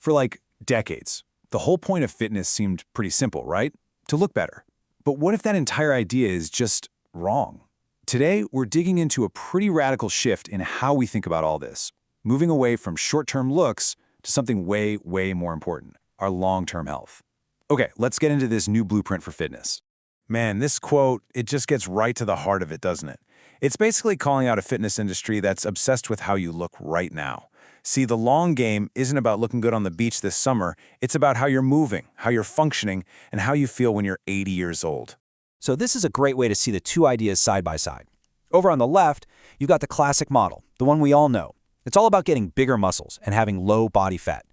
For like decades, the whole point of fitness seemed pretty simple, right? To look better. But what if that entire idea is just wrong? Today, we're digging into a pretty radical shift in how we think about all this, moving away from short-term looks to something way, way more important, our long-term health. Okay, let's get into this new blueprint for fitness. Man, this quote, it just gets right to the heart of it, doesn't it? It's basically calling out a fitness industry that's obsessed with how you look right now. See, the long game isn't about looking good on the beach this summer, it's about how you're moving, how you're functioning, and how you feel when you're 80 years old. So this is a great way to see the two ideas side by side. Over on the left, you've got the classic model, the one we all know. It's all about getting bigger muscles and having low body fat.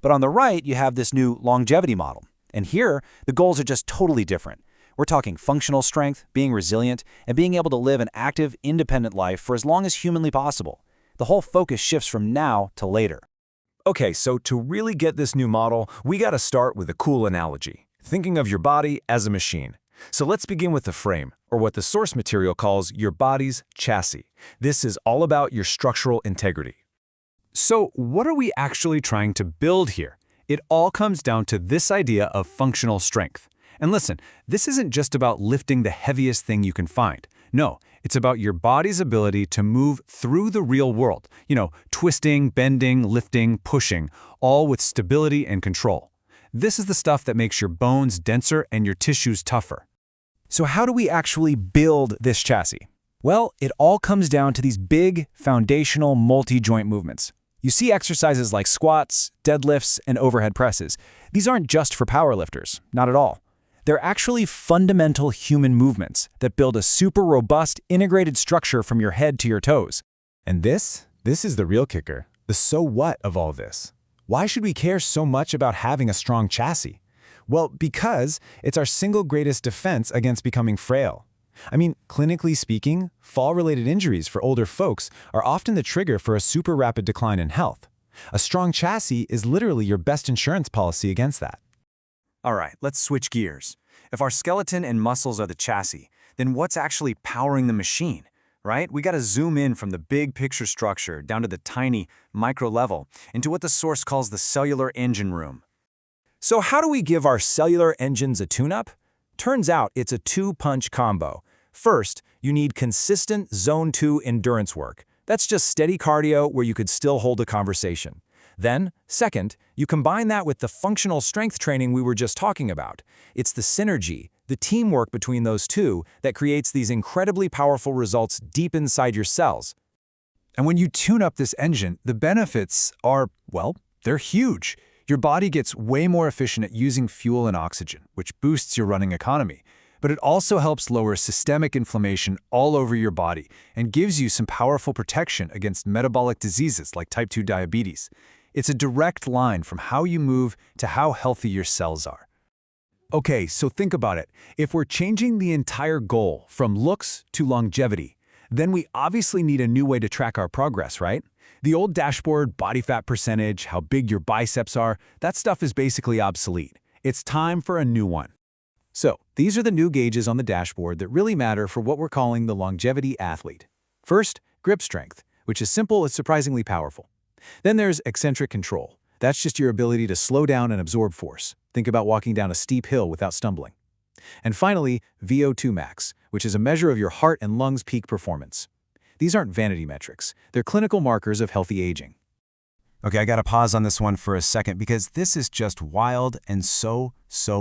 But on the right, you have this new longevity model. And here, the goals are just totally different. We're talking functional strength, being resilient, and being able to live an active, independent life for as long as humanly possible. The whole focus shifts from now to later. Okay, so to really get this new model, we gotta start with a cool analogy, thinking of your body as a machine. So let's begin with the frame, or what the source material calls your body's chassis. This is all about your structural integrity. So what are we actually trying to build here? It all comes down to this idea of functional strength. And listen, this isn't just about lifting the heaviest thing you can find. No, it's about your body's ability to move through the real world. Twisting, bending, lifting, pushing, all with stability and control. This is the stuff that makes your bones denser and your tissues tougher. So how do we actually build this chassis? Well, it all comes down to these big, foundational, multi-joint movements. You see exercises like squats, deadlifts, and overhead presses. These aren't just for powerlifters, not at all. They're actually fundamental human movements that build a super robust, integrated structure from your head to your toes. And this is the real kicker, the so what of all this. Why should we care so much about having a strong chassis? Well, because it's our single greatest defense against becoming frail. I mean, clinically speaking, fall-related injuries for older folks are often the trigger for a super rapid decline in health. A strong chassis is literally your best insurance policy against that. All right, let's switch gears. If our skeleton and muscles are the chassis, then what's actually powering the machine, right? We gotta zoom in from the big picture structure down to the tiny micro level into what the source calls the cellular engine room. So how do we give our cellular engines a tune-up? Turns out it's a two-punch combo. First, you need consistent Zone 2 endurance work. That's just steady cardio where you could still hold a conversation. Then, second, you combine that with the functional strength training we were just talking about. It's the synergy, the teamwork between those two that creates these incredibly powerful results deep inside your cells. And when you tune up this engine, the benefits are, well, they're huge. Your body gets way more efficient at using fuel and oxygen, which boosts your running economy. But it also helps lower systemic inflammation all over your body and gives you some powerful protection against metabolic diseases like type 2 diabetes. It's a direct line from how you move to how healthy your cells are. Okay, so think about it. If we're changing the entire goal from looks to longevity, then we obviously need a new way to track our progress, right? The old dashboard, body fat percentage, how big your biceps are, that stuff is basically obsolete. It's time for a new one. So, these are the new gauges on the dashboard that really matter for what we're calling the longevity athlete. First, grip strength, which is simple and surprisingly powerful. Then there's eccentric control. That's just your ability to slow down and absorb force. Think about walking down a steep hill without stumbling. And finally, VO2 max, which is a measure of your heart and lungs peak performance. These aren't vanity metrics. They're clinical markers of healthy aging. Okay, I gotta pause on this one for a second because this is just wild and so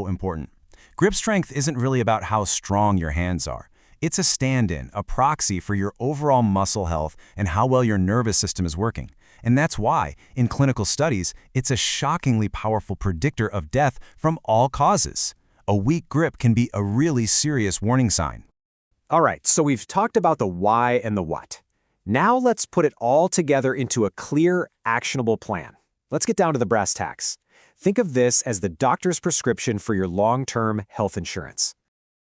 important. Grip strength isn't really about how strong your hands are. It's a stand-in, a proxy for your overall muscle health and how well your nervous system is working. And that's why, in clinical studies, it's a shockingly powerful predictor of death from all causes. A weak grip can be a really serious warning sign. All right, so we've talked about the why and the what. Now let's put it all together into a clear, actionable plan. Let's get down to the brass tacks. Think of this as the doctor's prescription for your long-term health insurance.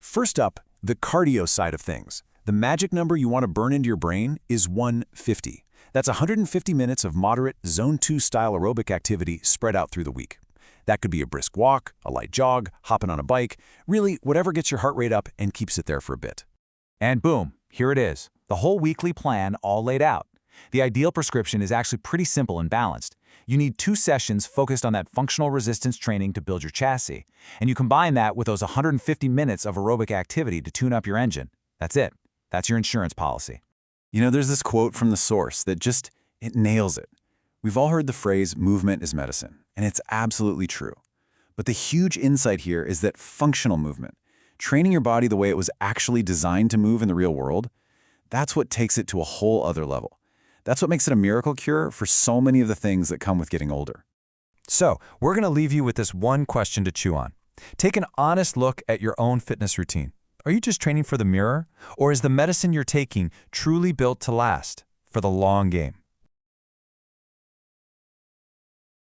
First up, the cardio side of things. The magic number you want to burn into your brain is 150. That's 150 minutes of moderate Zone 2 style aerobic activity spread out through the week. That could be a brisk walk, a light jog, hopping on a bike, really whatever gets your heart rate up and keeps it there for a bit. And boom, here it is, the whole weekly plan all laid out. The ideal prescription is actually pretty simple and balanced. You need 2 sessions focused on that functional resistance training to build your chassis, and you combine that with those 150 minutes of aerobic activity to tune up your engine. That's it. That's your insurance policy. You know, there's this quote from the source that it nails it. We've all heard the phrase, movement is medicine, and it's absolutely true. But the huge insight here is that functional movement, training your body the way it was actually designed to move in the real world, that's what takes it to a whole other level. That's what makes it a miracle cure for so many of the things that come with getting older. So, we're going to leave you with this one question to chew on. Take an honest look at your own fitness routine. Are you just training for the mirror? Or is the medicine you're taking truly built to last for the long game?